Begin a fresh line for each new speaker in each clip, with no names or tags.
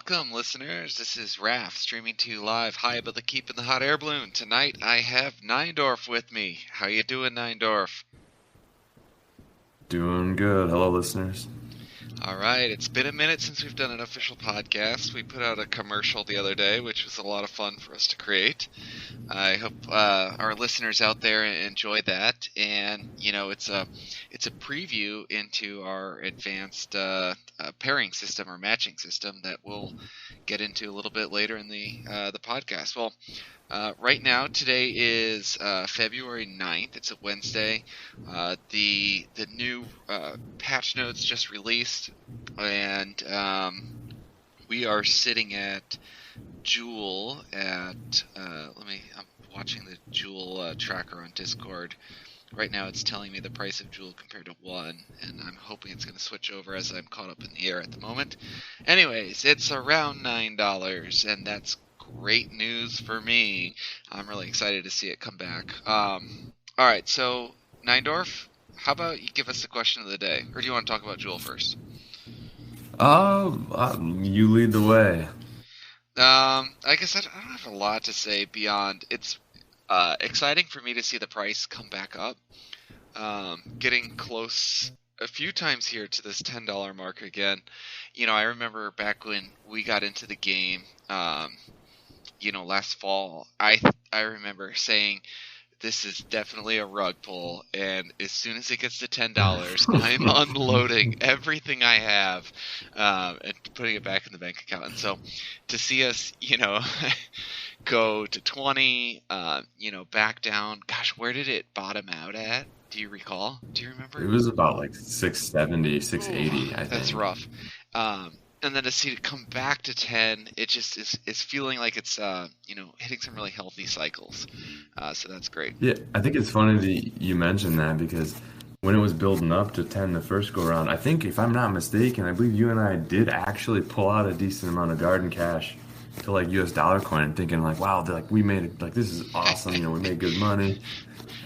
welcome, listeners. This is Raph streaming to you live high above the keep in the hot air balloon. Tonight I have Neindorf with me. How you doing, Neindorf?
Doing good. Hello, listeners.
All right, it's been a minute since we've done an official podcast. We put out a commercial the other day, which was a lot of fun for us to create. I hope our listeners out there enjoy that. And it's a preview into our advanced pairing system or matching system that we'll get into a little bit later in the podcast. Well, right now, today is February 9th. It's a Wednesday. The new patch notes just released, and we are sitting at Joule at I'm watching the Joule tracker on Discord. Right now it's telling me the price of Joule compared to 1, and I'm hoping it's going to switch over as I'm caught up in the air at the moment. Anyways, it's around $9, and that's great news for me. I'm really excited to see it come back. All right, so Neindorf, how about you give us the question of the day? Or do you want to talk about Joule first?
You lead the way.
I guess I don't have a lot to say beyond it's exciting for me to see the price come back up. Getting close a few times here to this $10 mark again. I remember back when we got into the game, last fall, I remember saying, this is definitely a rug pull, and as soon as it gets to $10, I'm unloading everything I have and putting it back in the bank account. And so to see us, go to 20, back down, gosh, where did it bottom out at? Do you recall? Do you remember?
It was about like 670, 680, I think.
That's rough. And then to see it come back to 10, it just is feeling like it's hitting some really healthy cycles. So that's great.
Yeah, I think it's funny that you mentioned that because when it was building up to 10 the first go around, I think if I'm not mistaken, I believe you and I did actually pull out a decent amount of garden cash to like US dollar coin, thinking like, wow, we made it, like this is awesome, we made good money.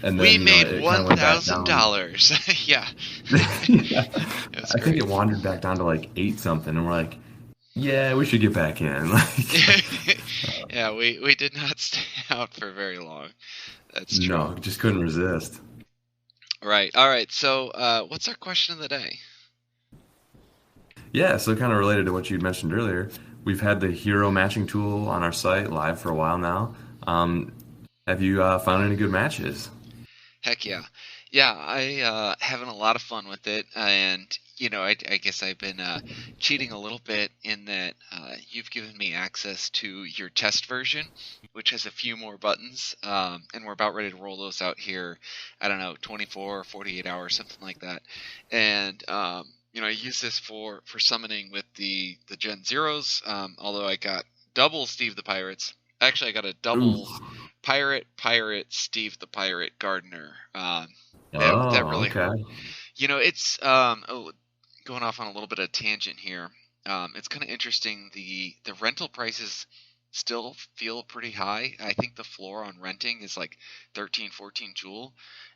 And then,
we made $1,000. Yeah.
Yeah. I think it wandered back down to like 8 something, and we're like, yeah, we should get back in.
Yeah, we did not stay out for very long. That's true.
No, just couldn't resist.
Right. All right. So, what's our question of the day?
Yeah, so kind of related to what you mentioned earlier, we've had the hero matching tool on our site live for a while now. Have you found any good matches?
Heck yeah. Yeah, I having a lot of fun with it, and I guess I've been cheating a little bit in that you've given me access to your test version, which has a few more buttons, and we're about ready to roll those out here, I don't know, 24 or 48 hours, something like that. And I use this for summoning with the Gen Zeros, although I got double Steve the Pirates. Actually, I got a double Pirate, Steve the Pirate, Gardener. That really hurt. It's going off on a little bit of tangent here. It's kind of interesting. The rental prices still feel pretty high. I think the floor on renting is like 13, 14 Joule.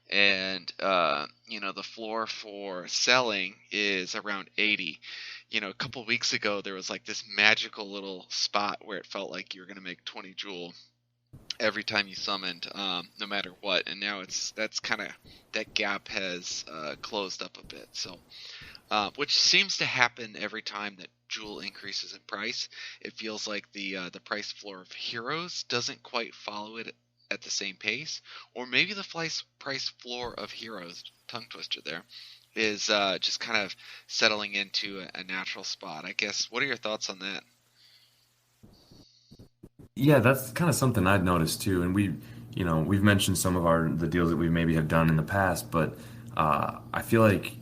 And, the floor for selling is around 80. A couple weeks ago, there was like this magical little spot where it felt like you were going to make 20 Joule every time you summoned, no matter what. And now that gap has closed up a bit. So, which seems to happen every time that Joule increases in price. It feels like the price floor of heroes doesn't quite follow it at the same pace, or maybe the price floor of heroes, tongue twister there, is just kind of settling into a natural spot. I guess, what are your thoughts on that?
Yeah, that's kind of something I'd noticed too. And we've mentioned some of the deals that we maybe have done in the past, but I feel like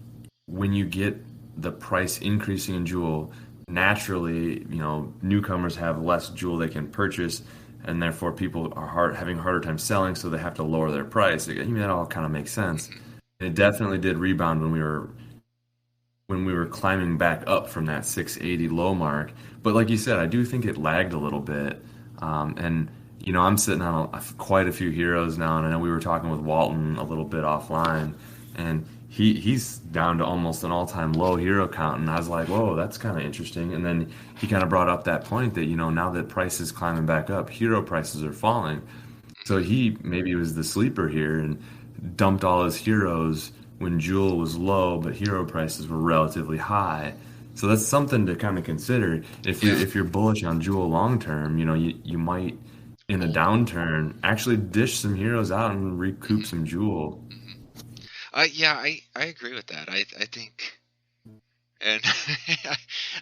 when you get the price increasing in Joule, naturally, newcomers have less Joule they can purchase, and therefore people are having a harder time selling, so they have to lower their price. That all kind of makes sense. And it definitely did rebound when we were climbing back up from that 680 low mark. But like you said, I do think it lagged a little bit. And I'm sitting on quite a few heroes now, and I know we were talking with Walton a little bit offline, and he's down to almost an all-time low hero count, and I was like, whoa, that's kind of interesting. And then he kind of brought up that point that, now that prices climbing back up, hero prices are falling. So
Hmm.
he maybe was the sleeper here and dumped all his heroes when Jewel was low, but hero prices were relatively high. So that's something to kind of consider.
Yeah.
If you're bullish on Jewel long term, you might in a
Hold.
downturn actually dish some heroes out and recoup
Hmm.
some Jewel.
Hmm. Yeah, I agree with that. I think, and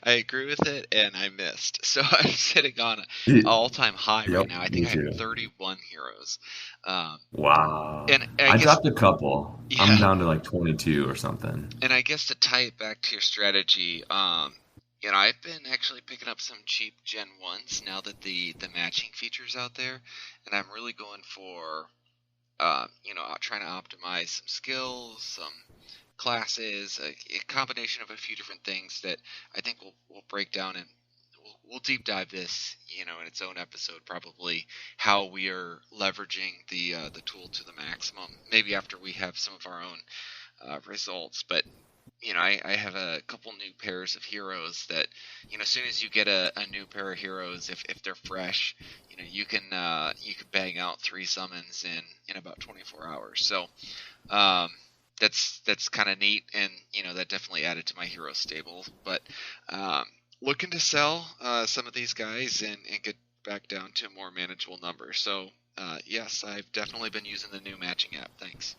I agree with it, and I missed. So I'm sitting on an all-time high right
Yep,
now. I think
me
I have
too.
31 heroes. Um,
Wow.
and I
I
guess,
dropped a couple. I'm
yeah,
down to like 22 or something.
and I guess to tie it back to your strategy, I've been actually picking up some cheap Gen 1s now that the matching feature's out there, and I'm really going for, trying to optimize some skills, some classes, a combination of a few different things that I think we'll break down, and we'll deep dive this, in its own episode, probably how we are leveraging the tool to the maximum. Maybe after we have some of our own results, but I have a couple new pairs of heroes that, as soon as you get a new pair of heroes, if they're fresh, you can bang out 3 summons in about 24 hours. So um, that's kind of neat, and that definitely added to my hero stable. But um, looking to sell some of these guys and get back down to a more manageable number. So yes, I've definitely been using the new matching app. Thanks.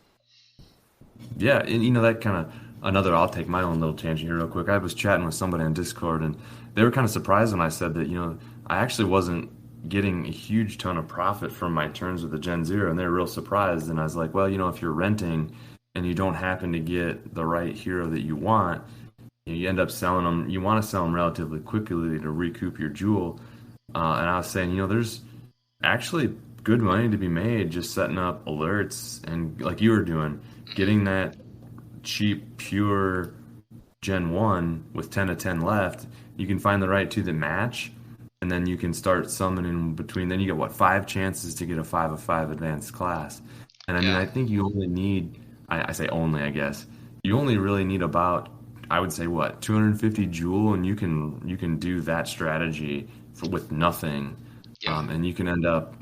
Yeah, and that kind of another. I'll take my own little tangent here real quick. I was chatting with somebody on Discord, and they were kind of surprised when I said that I actually wasn't getting a huge ton of profit from my turns with the Gen Zero, and they were real surprised. And I was like, well, if you're renting and you don't happen to get the right hero that you want, you end up selling them. You want to sell them relatively quickly to recoup your jewel. And I was saying, there's actually good money to be made just setting up alerts and like you were doing,
Hmm.
getting that cheap, pure Gen 1 with 10 to 10 left. You can find the right two that match, and then you can start summoning between. Then you get what, 5 chances to get a 5 of 5 advanced class. And I mean,
Yeah.
I think you only need, I say only, I guess, you only really need about, I would say what, 250 jewel, and you can do that strategy with nothing,
Yeah.
and you can end up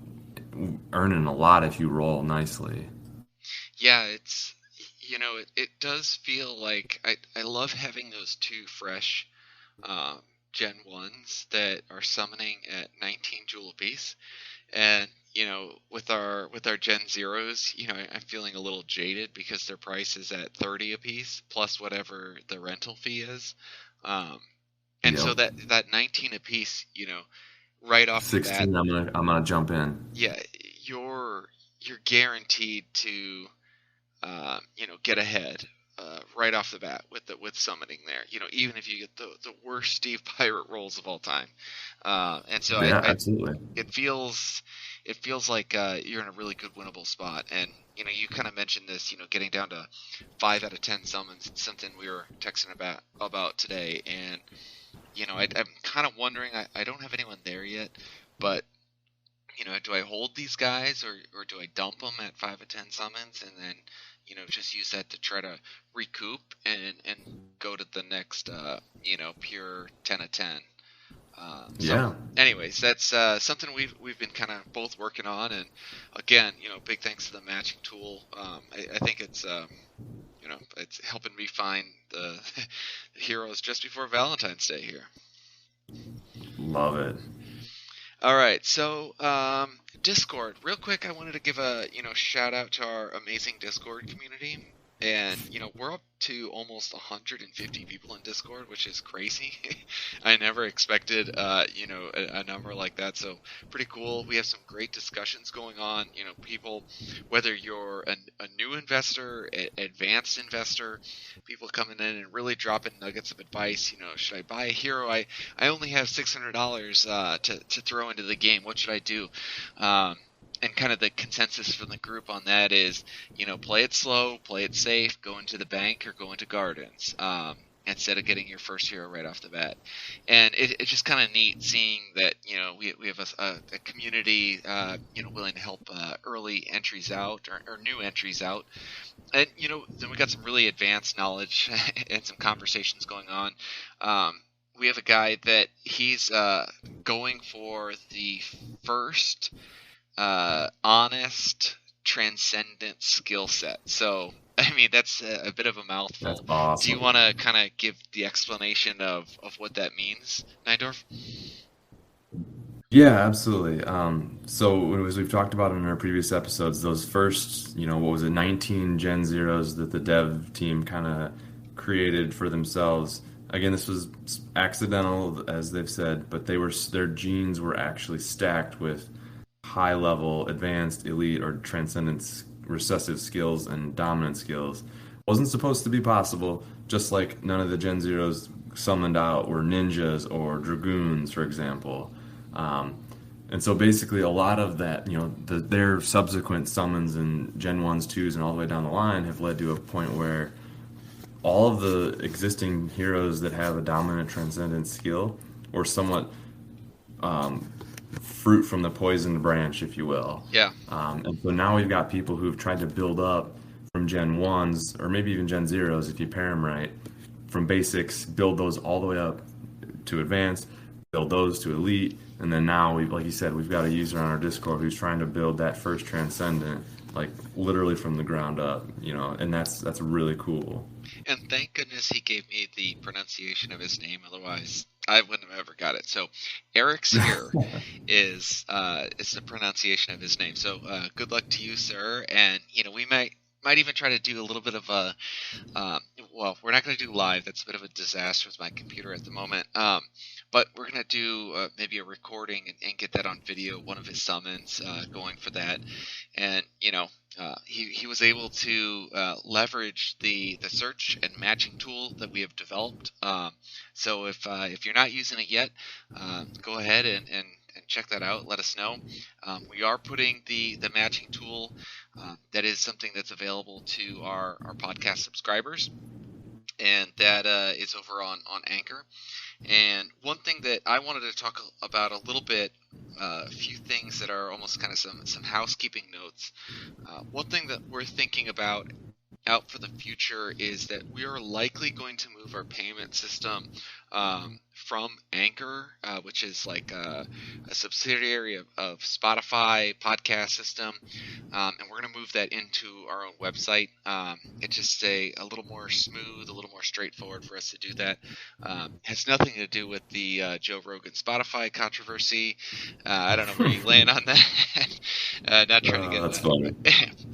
earning a lot if you roll nicely.
Yeah, it does feel like I love having those two fresh um, Gen 1s that are summoning at 19 jewel apiece. And, with our Gen Zeros, I'm feeling a little jaded because their price is at 30 apiece plus whatever the rental fee is. Um, and so
Yep.
that 19 apiece, right off the bat,
16, I'm gonna jump in.
yeah, you're guaranteed to get ahead right off the bat with summoning there. Even if you get the worst Steve Pirate rolls of all time, and so
Yeah, absolutely.
it feels it feels like you're in a really good winnable spot. And you kind of mentioned this, getting down to 5 out of 10 summons. It's something we were texting about today, and I'm kind of wondering. I don't have anyone there yet, but do I hold these guys, or do I dump them at 5 of 10 summons and then just use that to try to recoup and go to the next pure 10 of 10. So,
Yeah.
anyways, that's something we've been kind of both working on, and again, big thanks to the matching tool. I think it's helping me find the heroes just before Valentine's Day here.
Love it.
All right, so Discord. Real quick, I wanted to give a shout out to our amazing Discord community, and we're up to almost 150 people in Discord, which is crazy. I never expected a number like that, so pretty cool. We have some great discussions going on. People, whether you're a new investor, advanced investor, people coming in and really dropping nuggets of advice. Should I buy a hero? I only have $600 to throw into the game. What should I do? And kind of the consensus from the group on that is, play it slow, play it safe, go into the bank or go into gardens. instead of getting your first hero right off the bat. And it's just kind of neat seeing that, we have a community, willing to help early entries out, or new entries out. And, then we got some really advanced knowledge and some conversations going on. We have a guy that he's going for the first honest, transcendent skill set. So, I mean, that's a bit of a
That's
mouthful. Do you
awesome.
want to kind of give the explanation of what that means, Neindorf?
Yeah, absolutely. So as we've talked about in our previous episodes, those first, what was it, 19 Gen Zeros that the dev team kind of created for themselves. Again, this was accidental, as they've said, but their genes were actually stacked with high level, advanced, elite, or transcendent recessive skills and dominant skills. Wasn't supposed to be possible, just like none of the Gen Zeros summoned out were ninjas or dragoons, for example. Um, and so basically, a lot of that, their subsequent summons in Gen 1s, 2s, and all the way down the line have led to a point where all of the existing heroes that have a dominant transcendent skill or somewhat um, fruit from the poisoned branch, if you will.
Yeah.
And so now we've got people who've tried to build up from Gen 1s or maybe even Gen Zeros if you pair them right, from basics, build those all the way up to advanced, build those to elite, and then now like you said, we've got a user on our Discord who's trying to build that first transcendent, like literally from the ground up, and that's really cool.
And thank goodness he gave me the pronunciation of his name, otherwise I wouldn't have ever got it. So Eric's here is the pronunciation of his name. So good luck to you, sir. And we might even try to do a little bit of a well, we're not going to do live. That's a bit of a disaster with my computer at the moment. But we're going to do maybe a recording and get that on video, one of his summons, going for that. And, he was able to leverage the search and matching tool that we have developed. So if you're not using it yet, go ahead and check that out. Let us know. We are putting the matching tool. That is something that's available to our podcast subscribers, and that is over on Anchor. And one thing that I wanted to talk about a little bit, a few things that are almost kind of some housekeeping notes. One thing that we're thinking about out for the future is that we are likely going to move our payment system from Anchor, which is like a subsidiary of Spotify podcast system, and we're going to move that into our own website. It's just a little more smooth, a little more straightforward for us to do that. Has nothing to do with the Joe Rogan Spotify controversy. I don't know where you land on that. Not trying to get
That's funny.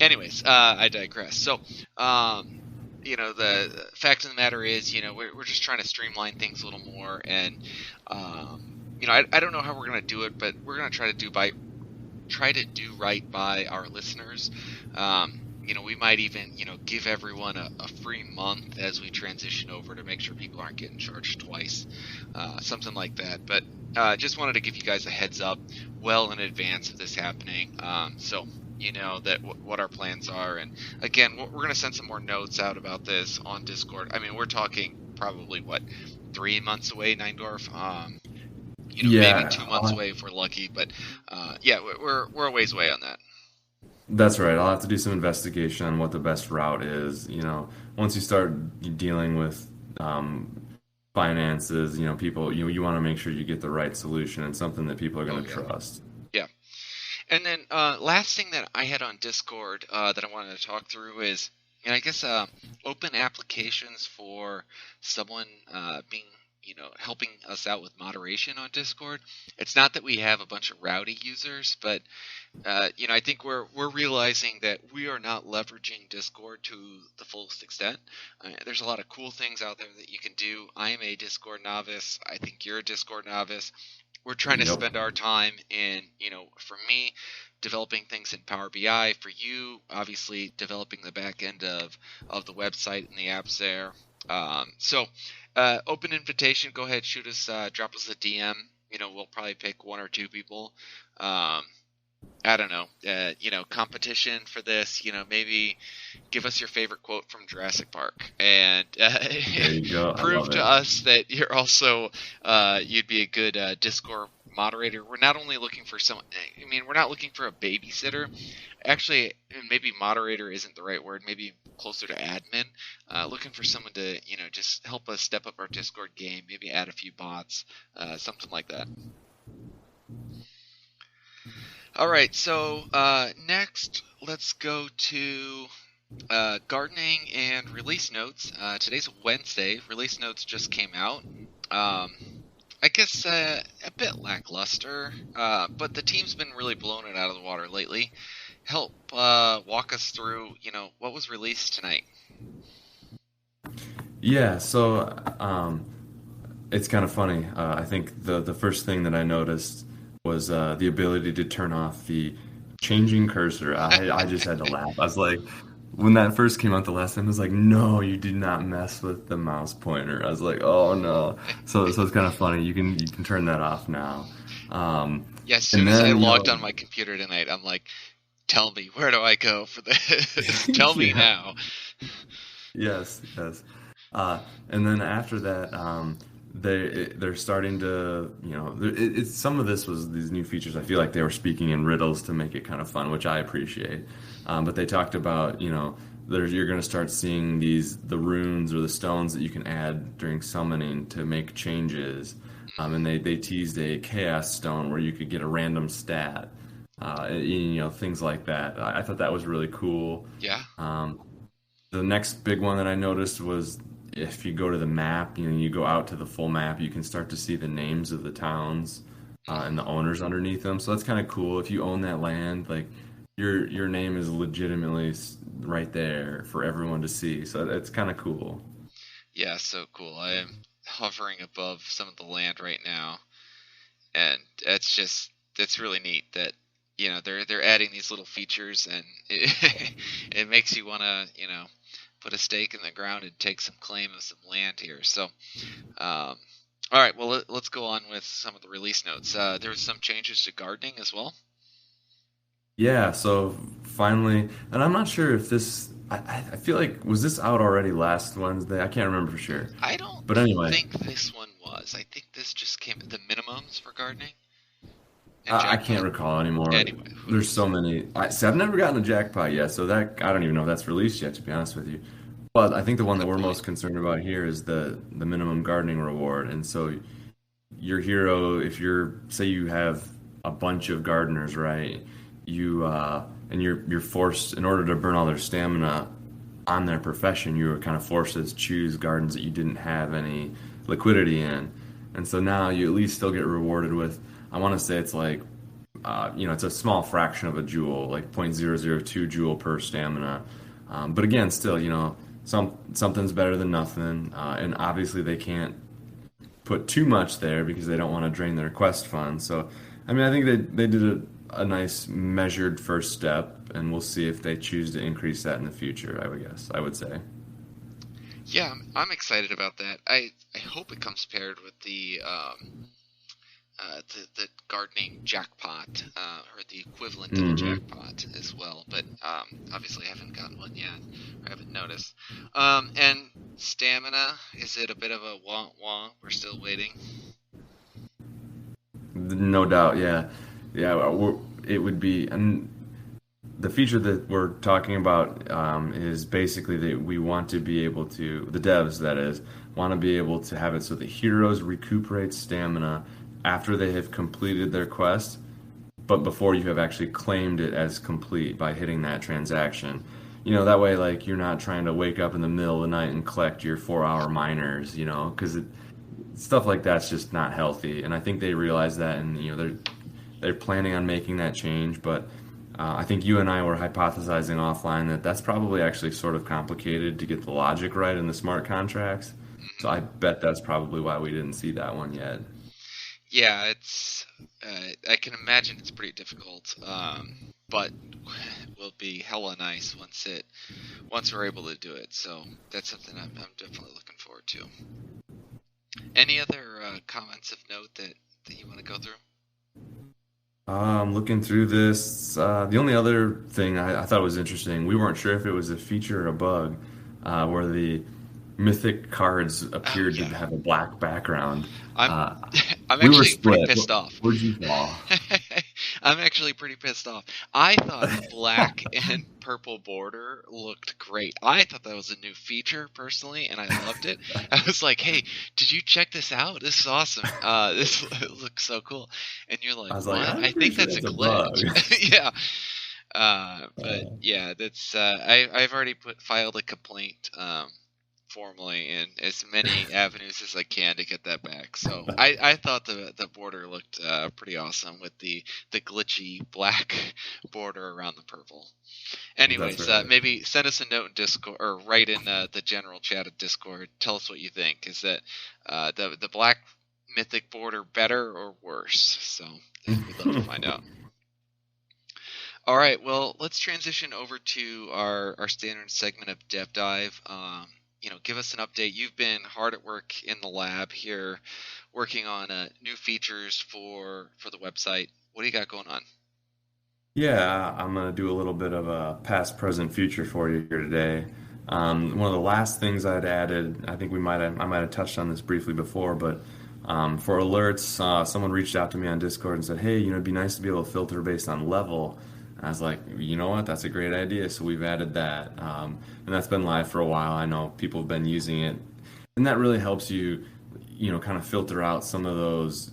anyways, I digress. So, the fact of the matter is, we're just trying to streamline things a little more, and I don't know how we're gonna do it, but we're gonna try to do right by our listeners. We might even, give everyone a free month as we transition over to make sure people aren't getting charged twice, something like that. But just wanted to give you guys a heads up well in advance of this happening, so you know that what our plans are. And again, we're going to send some more notes out about this on Discord. I mean, we're talking probably 3 months away, Neindorf. Maybe
Yeah,
2 months away if we're lucky, but yeah, we're a ways away on that.
that's right. I'll have to do some investigation on what the best route is. Once you start dealing with finances, people, you want to make sure you get the right solution and something that people are
Oh
going to
yeah,
trust.
yeah. And then last thing that I had on Discord that I wanted to talk through is, I guess open applications for someone being, helping us out with moderation on Discord. It's not that we have a bunch of rowdy users, but I think we're realizing that we are not leveraging Discord to the fullest extent. There's a lot of cool things out there that you can do. I am a Discord novice. I think you're a Discord novice. We're trying to
Yep.
spend our time in, for me, developing things in Power BI. For you, obviously, developing the back end of the website and the apps there. So, open invitation. Go ahead, shoot us, drop us a DM. We'll probably pick one or two people. Um, I don't know, competition for this. Maybe give us your favorite quote from Jurassic Park, and
There you go. I
prove
love
to
it.
us that you're also you'd be a good Discord moderator. We're not only looking for someone. I mean, we're not looking for a babysitter. Actually, maybe moderator isn't the right word. Maybe closer to admin. Looking for someone to just help us step up our Discord game. Maybe add a few bots, something like that. All right, so next, let's go to gardening and release notes. Today's Wednesday. Release notes just came out. Um, I guess a bit lackluster, but the team's been really blowing it out of the water lately. Help walk us through, what was released tonight.
Yeah, so it's kind of funny. I think the first thing that I noticed was the ability to turn off the changing cursor. I just had to laugh. I was like, when that first came out the last time, I was like, no, you did not mess with the mouse pointer. I was like, oh no. So it's kind of funny. You can turn that off now. Um,
Yeah, as soon
and
as I
then
logged on my computer tonight, I'm like, tell me, where do I go for this? Tell me
yeah.
now.
Yes, yes. And then after that, they're starting to, it's some of this was these new features. I feel like they were speaking in riddles to make it kind of fun, which I appreciate. But they talked about, you're going to start seeing the runes or the stones that you can add during summoning to make changes. And they teased a chaos stone where you could get a random stat, things like that. I thought that was really cool.
Yeah.
Um, the next big one that I noticed was if you go to the map, you go out to the full map, you can start to see the names of the towns and the owners underneath them. So that's kind of cool. If you own that land, like your name is legitimately right there for everyone to see. So it's kind of cool.
Yeah, so cool. I am hovering above some of the land right now, and it's really neat that they're adding these little features, and it makes you want to put a stake in the ground and take some claim of some land here. So, all right, well let's go on with some of the release notes. There was some changes to gardening as well.
Yeah, so finally, and I'm not sure if I feel like, was this out already last Wednesday? I can't remember for sure.
I don't
But anyway,
think this one was. I think this just came the minimums for gardening and
I can't
jackpot.
recall anymore.
Anyway, who
There's
knows?
so many. I've never gotten a jackpot yet, so that I don't even know if that's released yet, to be honest with you. But I think the one that
Good
we're
point.
most concerned about here is the minimum gardening reward. And so your hero, if you're say you have a bunch of gardeners, right? You and you're forced in order to burn all their stamina on their profession, you were kind of forced to choose gardens that you didn't have any liquidity in. And so now you at least still get rewarded with, I want to say it's like it's a small fraction of a joule, like 0.002 joule per stamina. But again, still, something's better than nothing. And obviously, they can't put too much there because they don't want to drain their quest fund. So, I mean, I think they did a nice measured first step, and we'll see if they choose to increase that in the future. I would say.
Yeah, I'm excited about that. I hope it comes paired with the gardening jackpot, or the equivalent of a
Hmm.
jackpot as well. But obviously, I haven't gotten one yet. I haven't noticed. And stamina, is it a bit of a wah wah? We're still waiting.
No doubt, yeah, yeah. It would be, and the feature that we're talking about is basically that we want to be able to, the devs that is, want to be able to have it so the heroes recuperate stamina after they have completed their quest, but before you have actually claimed it as complete by hitting that transaction. That way, like, you're not trying to wake up in the middle of the night and collect your 4 hour miners, because stuff like that's just not healthy. And I think they realize that, and they're planning on making that change. But I think you and I were hypothesizing offline that that's probably actually sort of complicated to get the logic right in the smart contracts. So I
Hmm.
bet that's probably why we didn't see that one yet.
Yeah, it's. I can imagine it's pretty difficult, but will be hella nice once we're able to do it. So that's something I'm definitely looking forward to. Any other comments of note that you want to go through?
Looking through this, the only other thing I thought was interesting, we weren't sure if it was a feature or a bug, where the mythic cards
Oh
appeared to
yeah,
have a black background.
I'm
Uh,
I'm
we were
actually pretty
split.
pissed off.
Where'd you fall?
I'm actually pretty pissed off. I thought the black and purple border looked great. I thought that was a new feature personally, and I loved it. I was like, "Hey, did you check this out? This is awesome. This looks so cool." And you're
I
like,
was like,
"What?
I'm
I
pretty
think
sure
that's a
that's a bug.
glitch." Yeah. But yeah, that's I've already filed a complaint formally in as many avenues as I can to get that back. So I thought the border looked pretty awesome with the glitchy black border around the purple.
That's
Anyways,
right.
maybe send us a note in Discord or write in the general chat of Discord. Tell us what you think. Is that the black mythic border better or worse? So we'd love to find out. All right, well, let's transition over to our standard segment of Dev Dive. Give us an update. You've been hard at work in the lab here, working on new features for the website. What do you got going on?
Yeah, I'm gonna do a little bit of a past, present, future for you here today. One of the last things I'd added, I think I might have touched on this briefly before, but for alerts, someone reached out to me on Discord and said, "Hey, it'd be nice to be able to filter based on level." And I was like, "You know what? That's a great idea." So we've added that, and that's been live for a while. I know people have been using it, and that really helps you, kind of filter out some of those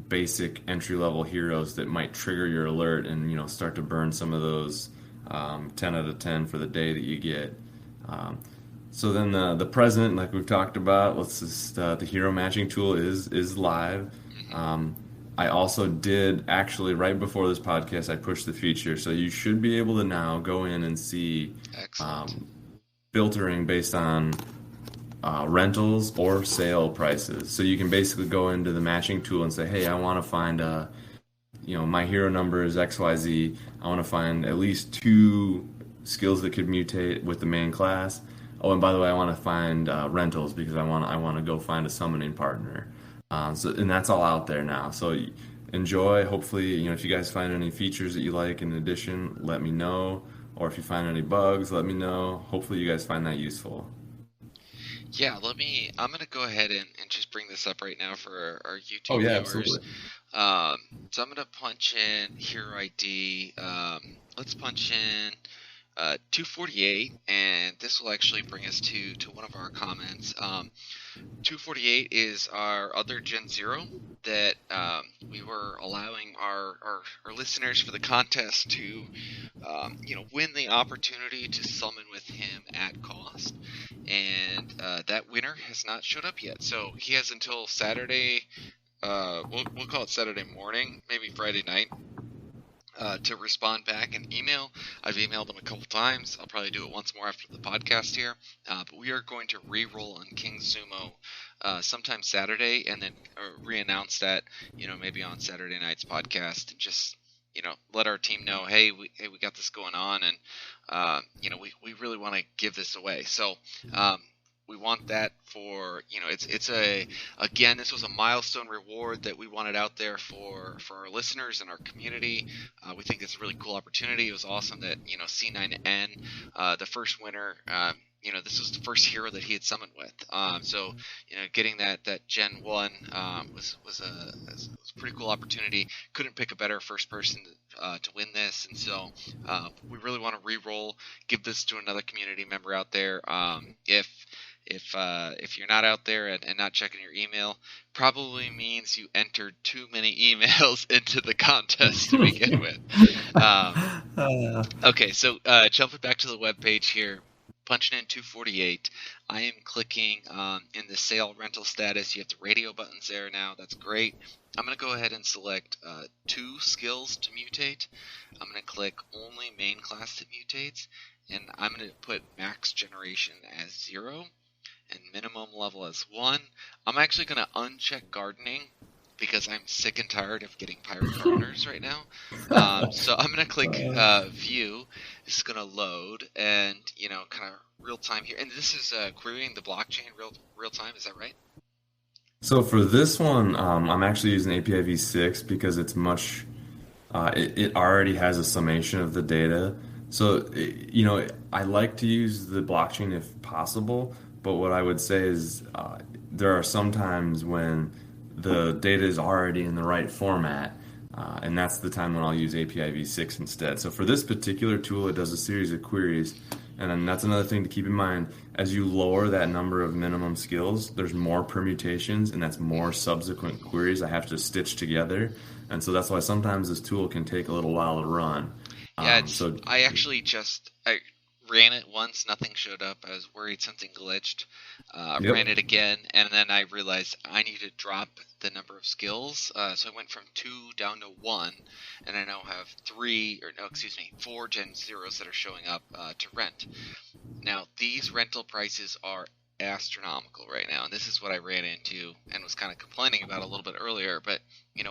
basic entry level heroes that might trigger your alert and start to burn some of those 10 out of 10 for the day that you get. Um, so then the present, like we've talked about, let's just the hero matching tool is live.
Hmm.
Um, I also did actually right before this podcast I pushed the feature, so you should be able to now go in and see
Excellent.
um, filtering based on rentals or sale prices. So you can basically go into the matching tool and say, "Hey, I want to find my hero number is XYZ. I want to find at least two skills that could mutate with the main class. Oh, and by the way, I want to find rentals because I want to go find a summoning partner." And that's all out there now. So enjoy. Hopefully, if you guys find any features that you like in addition, let me know. Or if you find any bugs, let me know. Hopefully, you guys find that useful.
Yeah, I'm gonna go ahead and just bring this up right now for our
Oh
YouTube
yeah,
viewers.
absolutely.
Um, so I'm gonna punch in hero ID. Let's punch in 248, and this will actually bring us to one of our comments. 248 is our other Gen Zero that we were allowing our listeners for the contest to win the opportunity to summon with him at cost, and that winner has not showed up yet. So he has until Saturday. We'll call it Saturday morning, maybe Friday night, to respond back and email. I've emailed them a couple times. I'll probably do it once more after the podcast here. But we are going to re-roll on King Sumo sometime Saturday, and then re-announce that maybe on Saturday night's podcast, and just let our team know, hey, we got this going on, and we really want to give this away. So we want that for it's a again, this was a milestone reward that we wanted out there for our listeners and our community. We think it's a really cool opportunity. It was awesome that C9N, the first winner, this was the first hero that he had summoned with. So getting that Gen 1 was a pretty cool opportunity. Couldn't pick a better first person to win this, and so we really want to re-roll, give this to another community member out there. If you're not out there and not checking your email, probably means you entered too many emails into the contest to begin with. Um,
Uh,
okay, so jumping back to the web page here, punching in 248. I am clicking in the sale rental status. You have the radio buttons there now. That's great. I'm going to go ahead and select two skills to mutate. I'm going to click only main class that mutates, and I'm going to put max generation as 0 and minimum level as 1. I'm actually going to uncheck gardening because I'm sick and tired of getting pirate gardeners right now. So I'm going to click view. This is going to load, and kind of real time here. And this is querying the blockchain real time. Is that right?
so for this one, I'm actually using API v6 because it's much It already has a summation of the data. So, I like to use the blockchain if possible, but what I would say is there are some times when the data is already in the right format, and that's the time when I'll use API-v6 instead. So for this particular tool, it does a series of queries, and then that's another thing to keep in mind. As you lower that number of minimum skills, there's more permutations, and that's more subsequent queries I have to stitch together. And so that's why sometimes this tool can take a little while to run.
Yeah,
So,
I actually I ran it once, nothing showed up. I was worried something glitched.
yep.
Ran it again, and then I realized I need to drop the number of skills. So I went from 2 down to 1, and I now have 3, or no, excuse me, 4 Gen Zeros that are showing up to rent. Now, these rental prices are astronomical right now, and this is what I ran into and was kind of complaining about a little bit earlier. But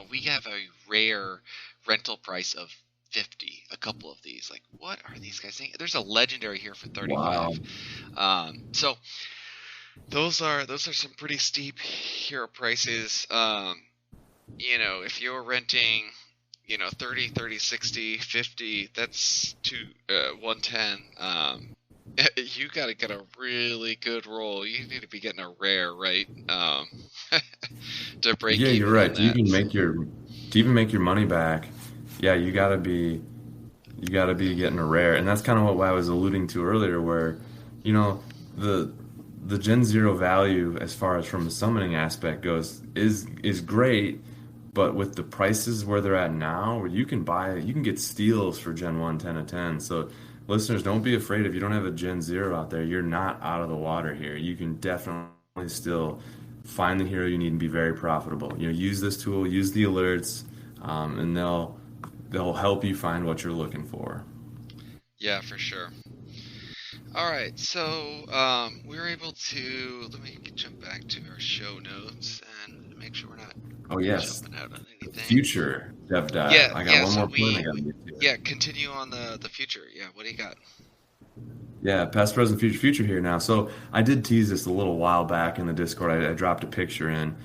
we have a rare rental price of 50, a couple of these. Like, what are these guys saying? There's a legendary here for
Wow.
35. So those are some pretty steep hero prices. If you're renting 30, 30, 60, 50, that's 110. You got to get a really good roll. You need to be getting a rare, right? To break
Yeah, you're
even on
right.
that.
To even make your money back, yeah, you gotta be getting a rare. And that's kind of what I was alluding to earlier, where, you know, the the Gen Zero value as far as from the summoning aspect goes is great, but with the prices where they're at now, where you can get steals for Gen 1 10 of 10. So listeners, don't be afraid if you don't have a Gen Zero out there, you're not out of the water here. You can definitely still find the hero you need and be very profitable. Use this tool, use the alerts, and they'll help you find what you're looking for.
Yeah, for sure. All right, so we were able to. Let me jump back to our show notes and make sure we're not
Oh yes,
jumping out on anything.
future dev dive.
Yeah,
I got
yeah.
one
So
more point I got to get to.
yeah, continue on the future. Yeah, what do you got?
Yeah, past, present, future here now. So I did tease this a little while back in the Discord. I dropped a picture in.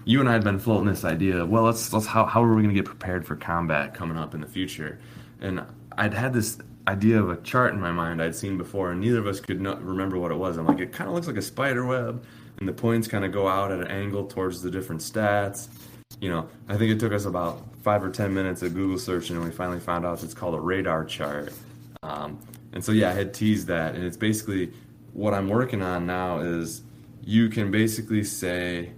You and I had been floating this idea. Well, let's how are we going to get prepared for combat coming up in the future? And I'd had this idea of a chart in my mind I'd seen before, and neither of us could not remember what it was. I'm like, it kind of looks like a spider web, and the points kind of go out at an angle towards the different stats. I think it took us about 5 or 10 minutes of Google searching, and we finally found out it's called a radar chart. Um, and so, yeah, I had teased that, and it's basically what I'm working on now is you can basically say,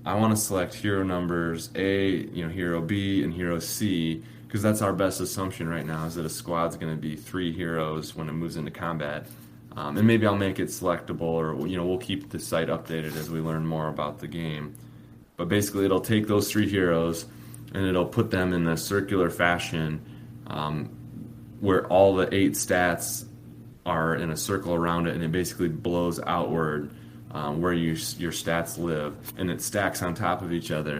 I want to select hero numbers A, hero B, and hero C, because that's our best assumption right now is that a squad's going to be 3 heroes when it moves into combat. And maybe I'll make it selectable, or we'll keep the site updated as we learn more about the game. But basically, it'll take those 3 heroes and it'll put them in a circular fashion, um, where all the 8 stats are in a circle around it, and it basically blows outward, where your stats live, and it stacks on top of each other.